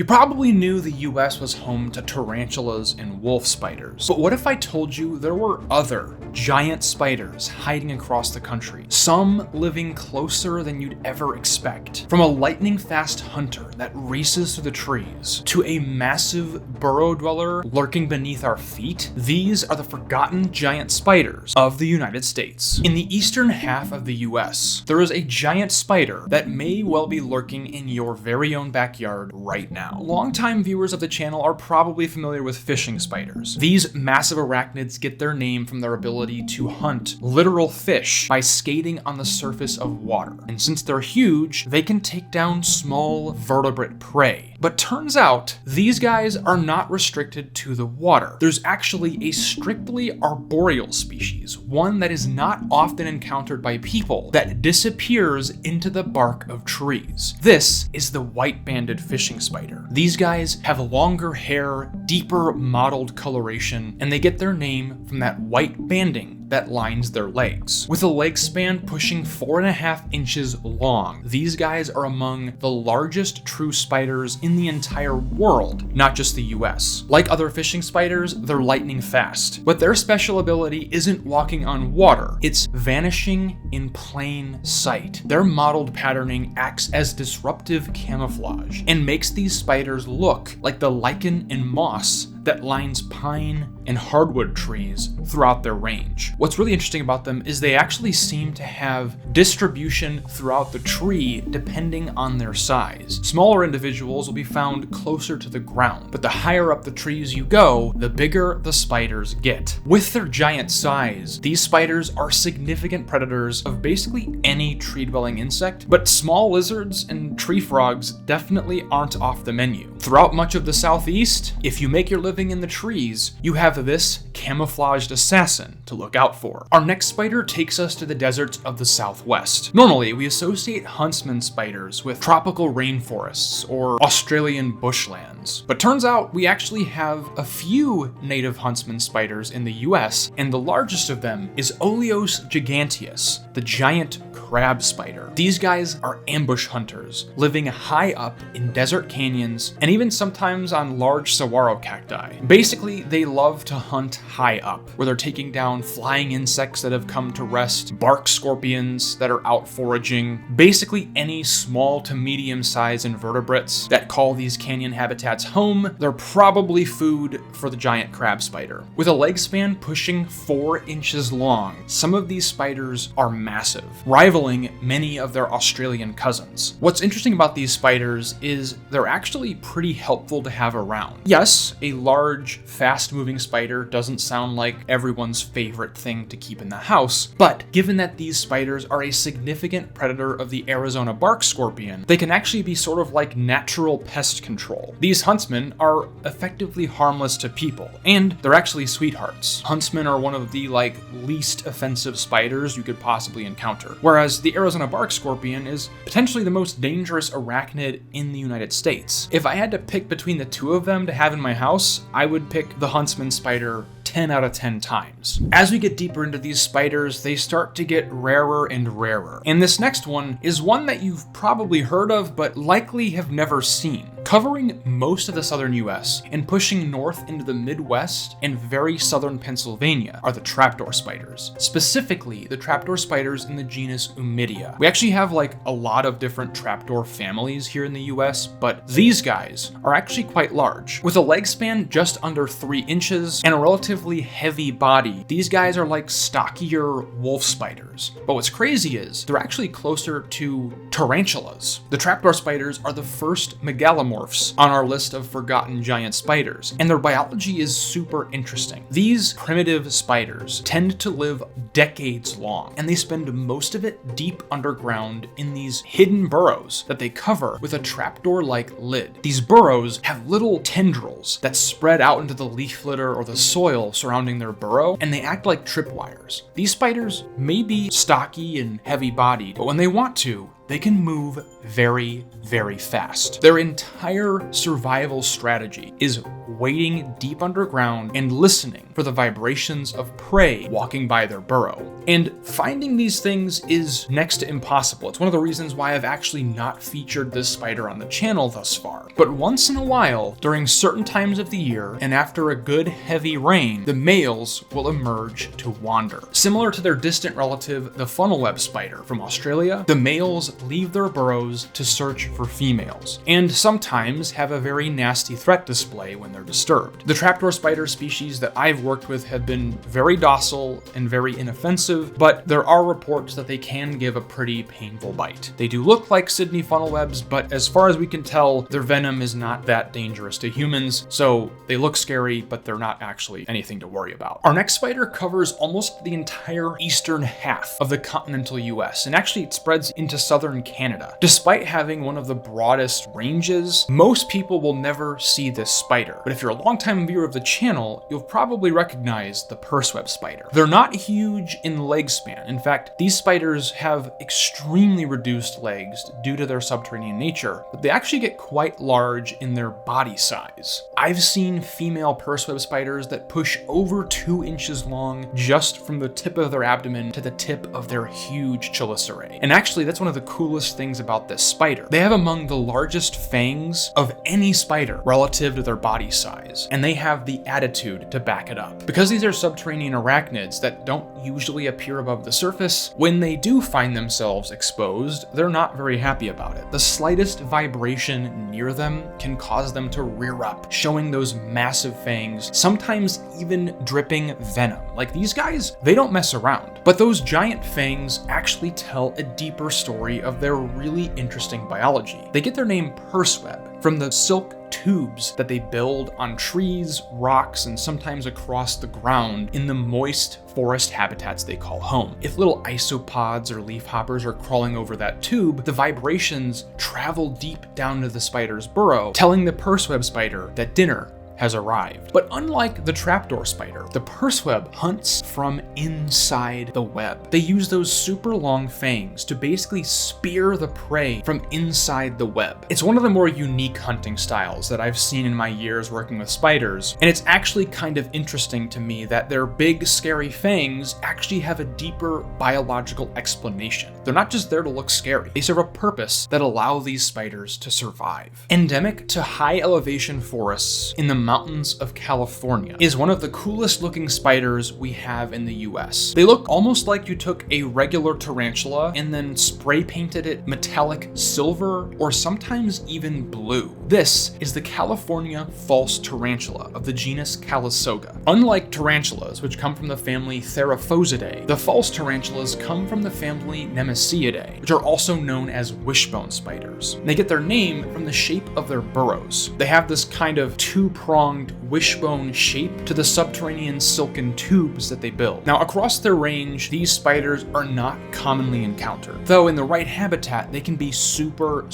You probably knew the US was home to tarantulas and wolf spiders, but what if I told you there were other giant spiders hiding across the country, some living closer than you'd ever expect? From a lightning-fast hunter that races through the trees to a massive burrow dweller lurking beneath our feet, these are the forgotten giant spiders of the United States. In the eastern half of the US, there is a giant spider that may well be lurking in your very own backyard right now. Longtime viewers of the channel are probably familiar with fishing spiders. These massive arachnids get their name from their ability to hunt literal fish by skating on the surface of water. And since they're huge, they can take down small vertebrate prey. But turns out, these guys are not restricted to the water. There's actually a strictly arboreal species, one that is not often encountered by people, that disappears into the bark of trees. This is the white-banded fishing spider. These guys have longer hair, deeper mottled coloration, and they get their name from that white banding that lines their legs. With a leg span pushing 4.5 inches long, these guys are among the largest true spiders in the entire world, not just the US. Like other fishing spiders, they're lightning fast, but their special ability isn't walking on water, it's vanishing in plain sight. Their mottled patterning acts as disruptive camouflage and makes these spiders look like the lichen and moss that lines pine and hardwood trees throughout their range. What's really interesting about them is they actually seem to have distribution throughout the tree depending on their size. Smaller individuals will be found closer to the ground, but the higher up the trees you go, the bigger the spiders get. With their giant size, these spiders are significant predators of basically any tree-dwelling insect, but small lizards and tree frogs definitely aren't off the menu. Throughout much of the southeast, if you make your living in the trees, you have this camouflaged assassin to look out for. Our next spider takes us to the deserts of the southwest. Normally, we associate huntsman spiders with tropical rainforests or Australian bushlands, but turns out we actually have a few native huntsman spiders in the US, and the largest of them is Oleos giganteus, the giant crab spider. These guys are ambush hunters, living high up in desert canyons and even sometimes on large saguaro cacti. Basically, they love to hunt high up, where they're taking down flying insects that have come to rest, bark scorpions that are out foraging, basically any small to medium-sized invertebrates that call these canyon habitats home. They're probably food for the giant crab spider. With a leg span pushing 4 inches long, some of these spiders are massive, rivaling many of their Australian cousins. What's interesting about these spiders is they're actually pretty helpful to have around. Yes, a large, fast-moving spider doesn't sound like everyone's favorite thing to keep in the house, but given that these spiders are a significant predator of the Arizona bark scorpion, they can actually be sort of like natural pest control. These huntsmen are effectively harmless to people, and they're actually sweethearts. Huntsmen are one of the least offensive spiders you could possibly encounter, whereas the Arizona bark scorpion is potentially the most dangerous arachnid in the United States. If I had to pick between the two of them to have in my house, I would pick the huntsman spider 10 out of 10 times. As we get deeper into these spiders, they start to get rarer and rarer. And this next one is one that you've probably heard of, but likely have never seen. Covering most of the southern US and pushing north into the Midwest and very southern Pennsylvania are the trapdoor spiders. Specifically, the trapdoor spiders in the genus Umidea. We actually have a lot of different trapdoor families here in the US, but these guys are actually quite large. With a leg span just under 3 inches and a relatively heavy body, these guys are like stockier wolf spiders. But what's crazy is they're actually closer to tarantulas. The trapdoor spiders are the first megalomorphs on our list of forgotten giant spiders, and their biology is super interesting. These primitive spiders tend to live decades long, and they spend most of it deep underground in these hidden burrows that they cover with a trapdoor-like lid. These burrows have little tendrils that spread out into the leaf litter or the soil surrounding their burrow, and they act like tripwires. These spiders may be stocky and heavy-bodied, but when they want to, they can move very, very fast. Their entire survival strategy is wading deep underground and listening for the vibrations of prey walking by their burrow. And finding these things is next to impossible. It's one of the reasons why I've actually not featured this spider on the channel thus far. But once in a while, during certain times of the year, and after a good heavy rain, the males will emerge to wander. Similar to their distant relative, the funnel-web spider from Australia, the males leave their burrows to search for females, and sometimes have a very nasty threat display when they're disturbed. The trapdoor spider species that I've worked with have been very docile and very inoffensive, but there are reports that they can give a pretty painful bite. They do look like Sydney funnel webs, but as far as we can tell, their venom is not that dangerous to humans, so they look scary, but they're not actually anything to worry about. Our next spider covers almost the entire eastern half of the continental US, and actually it spreads into southern Canada. Despite having one of the broadest ranges, most people will never see this spider, but if you're a longtime viewer of the channel, you'll probably recognize the Purseweb spider. They're not huge in leg span. In fact, these spiders have extremely reduced legs due to their subterranean nature, but they actually get quite large in their body size. I've seen female Purseweb spiders that push over 2 inches long just from the tip of their abdomen to the tip of their huge chelicerae. And actually, that's one of the coolest things about this spider. They have among the largest fangs of any spider relative to their body size, and they have the attitude to back it up. Because these are subterranean arachnids that don't usually appear above the surface, when they do find themselves exposed, they're not very happy about it. The slightest vibration near them can cause them to rear up, showing those massive fangs, sometimes even dripping venom. Like these guys, they don't mess around. But those giant fangs actually tell a deeper story of their really interesting biology. They get their name Purseweb from the silk tubes that they build on trees, rocks, and sometimes across the ground in the moist forest habitats they call home. If little isopods or leafhoppers are crawling over that tube, the vibrations travel deep down to the spider's burrow, telling the Purseweb spider that dinner has arrived. But unlike the trapdoor spider, the Purseweb hunts from inside the web. They use those super long fangs to basically spear the prey from inside the web. It's one of the more unique hunting styles that I've seen in my years working with spiders, and it's actually kind of interesting to me that their big, scary fangs actually have a deeper biological explanation. They're not just there to look scary. They serve a purpose that allow these spiders to survive. Endemic to high elevation forests in the mountains of California is one of the coolest looking spiders we have in the US. They look almost like you took a regular tarantula and then spray painted it metallic silver or sometimes even blue. This is the California false tarantula of the genus Calisoga. Unlike tarantulas, which come from the family Theraphosidae, the false tarantulas come from the family Nemesiidae, which are also known as wishbone spiders. They get their name from the shape of their burrows. They have this kind of two-pronged wishbone shape to the subterranean silken tubes that they build. Now, across their range, these spiders are not commonly encountered, though in the right habitat, they can be super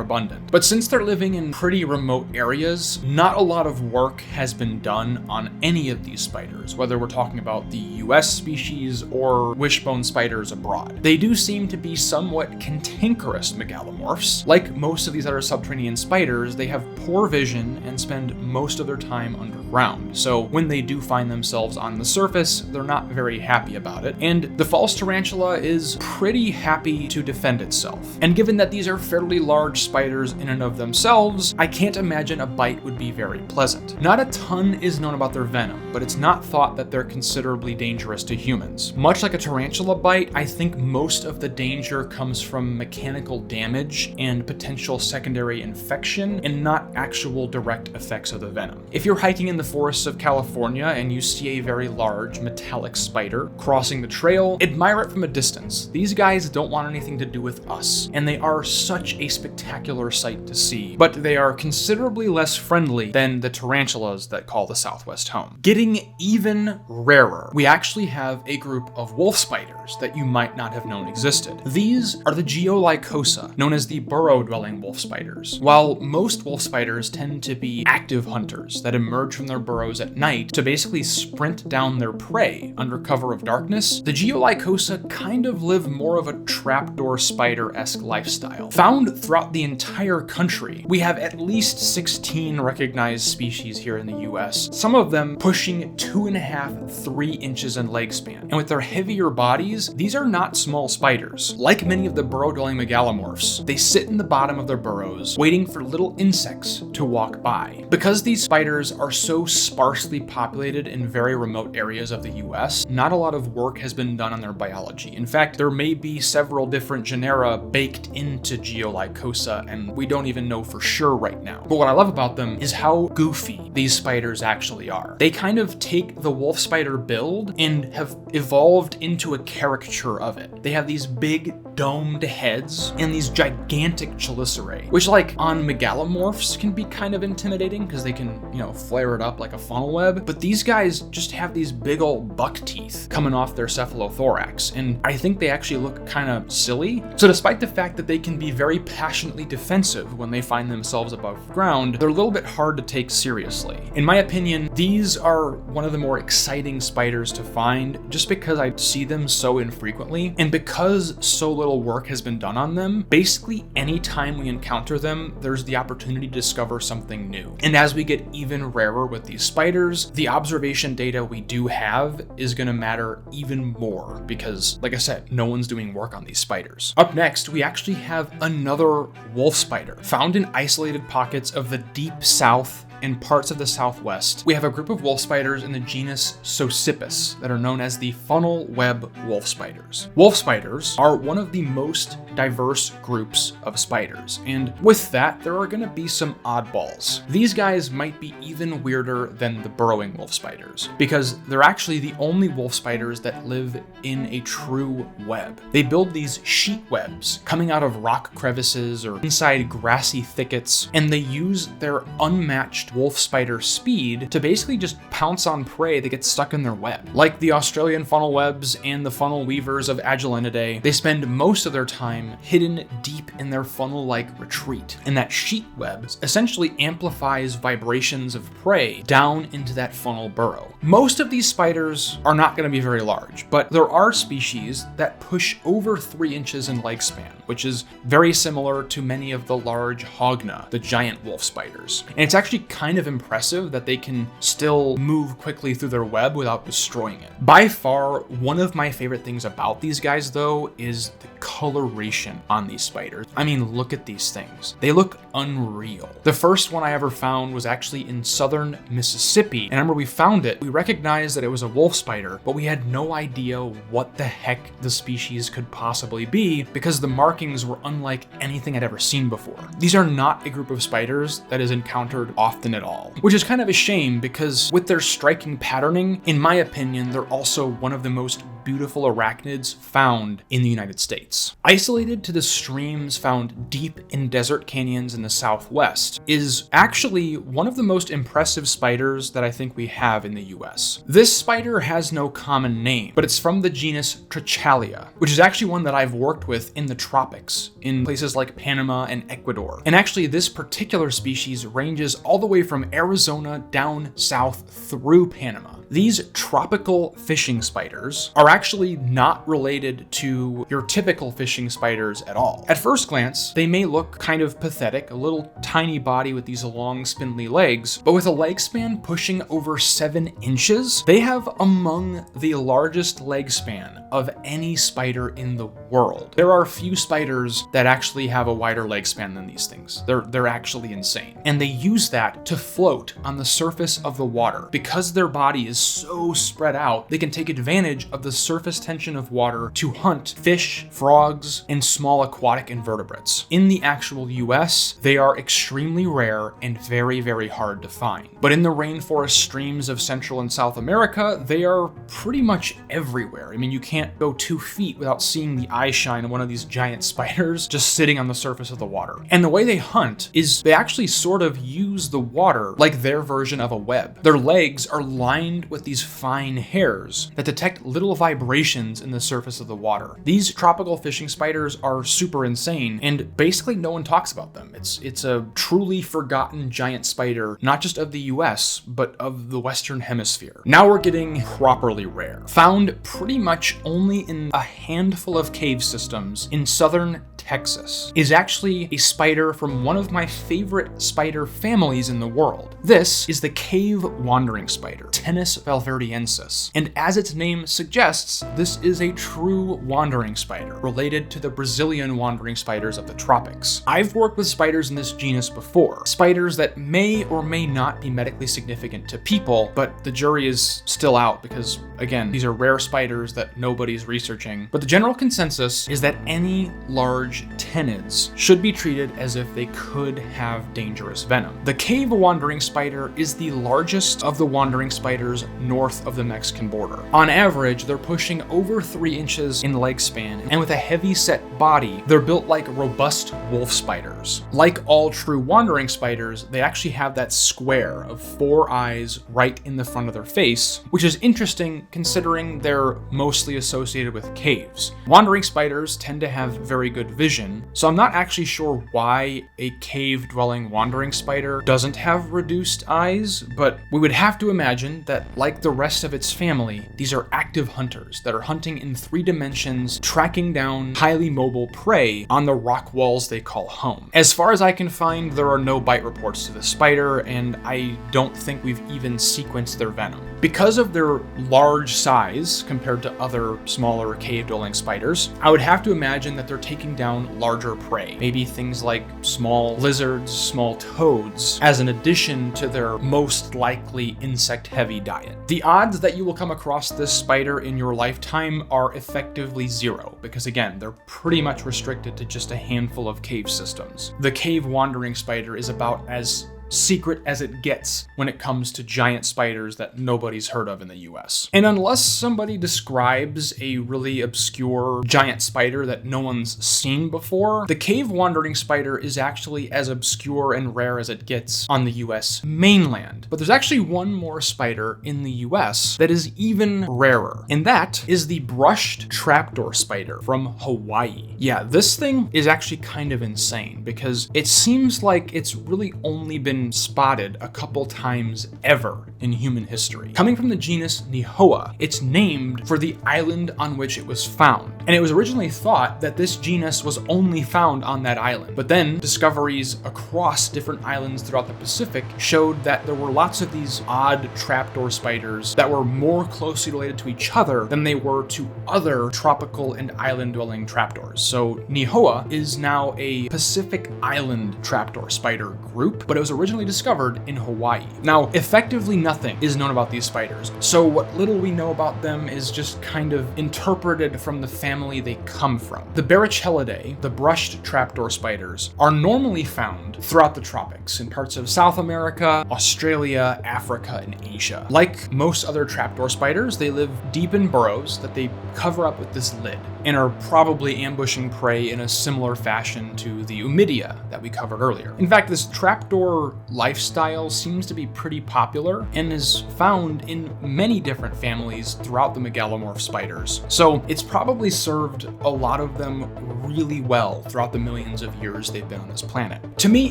abundant. But since they're living in pretty remote areas, not a lot of work has been done on any of these spiders, whether we're talking about the US species or wishbone spiders abroad. They do seem to be somewhat cantankerous megalomorphs. Like most of these other subterranean spiders, they have poor vision and spend most of their time underground. So when they do find themselves on the surface, they're not very happy about it. And the false tarantula is pretty happy to defend itself. And given that these are fairly large spiders in and of themselves, I can't imagine a bite would be very pleasant. Not a ton is known about their venom, but it's not thought that they're considerably dangerous to humans. Much like a tarantula bite, I think most of the danger comes from mechanical damage and potential secondary infection and not actual direct effects of the venom. If you're hiking in the forests of California and you see a very large metallic spider crossing the trail, admire it from a distance. These guys don't want anything to do with us, and they are such a spectacular sight to see, but they are considerably less friendly than the tarantulas that call the Southwest home. Getting even rarer, we actually have a group of wolf spiders that you might not have known existed. These are the Geolycosa, known as the burrow-dwelling wolf spiders. While most wolf spiders tend to be active hunters, hunters that emerge from their burrows at night to basically sprint down their prey under cover of darkness, the Geolycosa kind of live more of a trapdoor spider-esque lifestyle. Found throughout the entire country, we have at least 16 recognized species here in the US, some of them pushing 2.5–3 inches in leg span. And with their heavier bodies, these are not small spiders. Like many of the burrow-dwelling megalomorphs, they sit in the bottom of their burrows, waiting for little insects to walk by. Because these spiders are so sparsely populated in very remote areas of the US, not a lot of work has been done on their biology. In fact, there may be several different genera baked into Geolycosa, and we don't even know for sure right now. But what I love about them is how goofy these spiders actually are. They kind of take the wolf spider build and have evolved into a caricature of it. They have these big domed heads and these gigantic chelicerae, which like on megalomorphs can be kind of intimidating because they can, flare it up like a funnel web. But these guys just have these big old buck teeth coming off their cephalothorax, and I think they actually look kind of silly. So despite the fact that they can be very passionately defensive when they find themselves above ground, they're a little bit hard to take seriously. In my opinion, these are one of the more exciting spiders to find just because I see them so infrequently, and because so little work has been done on them, basically anytime we encounter them, there's the opportunity to discover something new. And as we get even rarer with these spiders, the observation data we do have is going to matter even more because, like I said, no one's doing work on these spiders. Up next, we actually have another wolf spider found in isolated pockets of the deep south and parts of the southwest. We have a group of wolf spiders in the genus Socipus that are known as the funnel web wolf spiders. Wolf spiders are one of the most diverse groups of spiders, and with that, there are going to be some oddballs. These guys might be even weirder than the burrowing wolf spiders because they're actually the only wolf spiders that live in a true web. They build these sheet webs coming out of rock crevices or inside grassy thickets, and they use their unmatched wolf spider speed to basically just pounce on prey that gets stuck in their web. Like the Australian funnel webs and the funnel weavers of Agilinidae, they spend most of their time hidden deep in their funnel-like retreat, and that sheet web essentially amplifies vibrations of prey down into that funnel burrow. Most of these spiders are not going to be very large, but there are species that push over 3 inches in leg span, which is very similar to many of the large hogna, the giant wolf spiders. And it's actually kind of impressive that they can still move quickly through their web without destroying it. By far, one of my favorite things about these guys, though, is the coloration on these spiders. I mean, look at these things. They look unreal. The first one I ever found was actually in southern Mississippi, and I remember we found it. We recognized that it was a wolf spider, but we had no idea what the heck the species could possibly be because the markings were unlike anything I'd ever seen before. These are not a group of spiders that is encountered often at all, which is kind of a shame because with their striking patterning, in my opinion, they're also one of the most beautiful arachnids found in the United States. Isolated to the streams found deep in desert canyons in the southwest is actually one of the most impressive spiders that I think we have in the US. This spider has no common name, but it's from the genus Trichalia, which is actually one that I've worked with in the tropics, in places like Panama and Ecuador. And actually, this particular species ranges all the way from Arizona down south through Panama. These tropical fishing spiders are actually not related to your typical fishing spiders at all. At first glance, they may look kind of pathetic, a little tiny body with these long spindly legs, but with a leg span pushing over 7 inches, they have among the largest leg span of any spider in the world. There are few spiders that actually have a wider leg span than these things. They're actually insane. And they use that to float on the surface of the water. Because their body is so spread out, they can take advantage of the surface tension of water to hunt fish, frogs, and small aquatic invertebrates. In the actual US, they are extremely rare and very, very hard to find. But in the rainforest streams of Central and South America, they are pretty much everywhere. I mean, you can't go 2 feet without seeing the eye shine of one of these giant spiders just sitting on the surface of the water. And the way they hunt is they actually sort of use the water like their version of a web. Their legs are lined with these fine hairs that detect little vibrations in the surface of the water. These tropical fishing spiders are super insane, and basically no one talks about them. It's a truly forgotten giant spider, not just of the US, but of the Western Hemisphere. Now we're getting properly rare. Found pretty much only in a handful of cave systems in southern Texas, is actually a spider from one of my favorite spider families in the world. This is the cave wandering spider, Tennis valverdiensis. And as its name suggests, this is a true wandering spider, related to the Brazilian wandering spiders of the tropics. I've worked with spiders in this genus before, spiders that may or may not be medically significant to people, but the jury is still out because, again, these are rare spiders that nobody's researching. But the general consensus is that any large tenids should be treated as if they could have dangerous venom. The cave wandering spider is the largest of the wandering spiders north of the Mexican border. On average, they're pushing over 3 inches in leg span, and with a heavy set body, they're built like robust wolf spiders. Like all true wandering spiders, they actually have that square of 4 eyes right in the front of their face, which is interesting considering they're mostly associated with caves. Wandering spiders tend to have very good vision, so I'm not actually sure why a cave-dwelling wandering spider doesn't have reduced eyes, but we would have to imagine that, like the rest of its family, these are active hunters that are hunting in 3 dimensions, tracking down highly mobile prey on the rock walls they call home. As far as I can find, there are no bite reports to the spider, and I don't think we've even sequenced their venom. Because of their large size compared to other smaller cave-dwelling spiders, I would have to imagine that they're taking down larger prey, maybe things like small lizards, small toads, as an addition to their most likely insect-heavy diet. The odds that you will come across this spider in your lifetime are effectively 0, because again, they're pretty much restricted to just a handful of cave systems. The cave wandering spider is about as secret as it gets when it comes to giant spiders that nobody's heard of in the US. And unless somebody describes a really obscure giant spider that no one's seen before, the cave wandering spider is actually as obscure and rare as it gets on the US mainland. But there's actually one more spider in the US that is even rarer, and that is the brushed trapdoor spider from Hawaii. Yeah, this thing is actually kind of insane because it seems like it's really only been spotted a couple times ever in human history. Coming from the genus Nihoa, it's named for the island on which it was found. And it was originally thought that this genus was only found on that island. But then discoveries across different islands throughout the Pacific showed that there were lots of these odd trapdoor spiders that were more closely related to each other than they were to other tropical and island-dwelling trapdoors. So Nihoa is now a Pacific Island trapdoor spider group, but it was originally discovered in Hawaii. Now, effectively nothing is known about these spiders, so what little we know about them is just kind of interpreted from the family they come from. The Barachelidae, the brushed trapdoor spiders, are normally found throughout the tropics in parts of South America, Australia, Africa, and Asia. Like most other trapdoor spiders, they live deep in burrows that they cover up with this lid and are probably ambushing prey in a similar fashion to the Umidia that we covered earlier. In fact, this trapdoor lifestyle seems to be pretty popular and is found in many different families throughout the megalomorph spiders. So it's probably served a lot of them really well throughout the millions of years they've been on this planet. To me,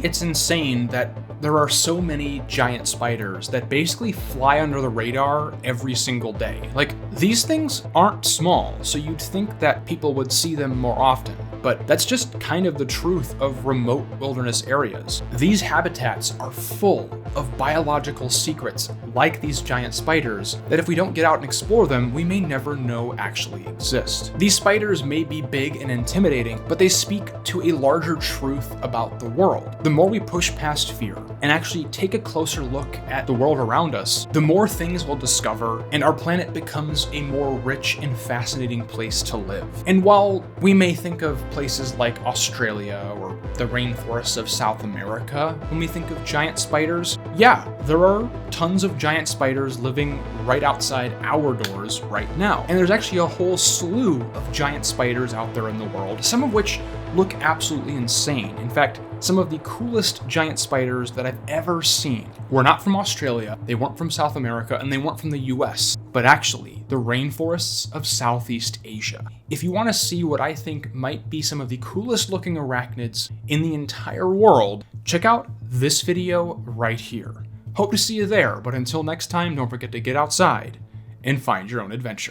it's insane that there are so many giant spiders that basically fly under the radar every single day. Like, these things aren't small, so you'd think that people would see them more often. But that's just kind of the truth of remote wilderness areas. These habitats are full of biological secrets like these giant spiders that if we don't get out and explore them, we may never know actually exist. These spiders may be big and intimidating, but they speak to a larger truth about the world. The more we push past fear and actually take a closer look at the world around us, the more things we'll discover, and our planet becomes a more rich and fascinating place to live. And while we may think of places like Australia or the rainforests of South America when we think of giant spiders, Yeah, there are tons of giant spiders living right outside our doors right now. And there's actually a whole slew of giant spiders out there in the world, some of which look absolutely insane. In fact, some of the coolest giant spiders that I've ever seen were not from Australia, they weren't from South America, and they weren't from the US, but actually the rainforests of Southeast Asia. If you want to see what I think might be some of the coolest looking arachnids in the entire world, check out this video right here. Hope to see you there, but until next time, don't forget to get outside and find your own adventure.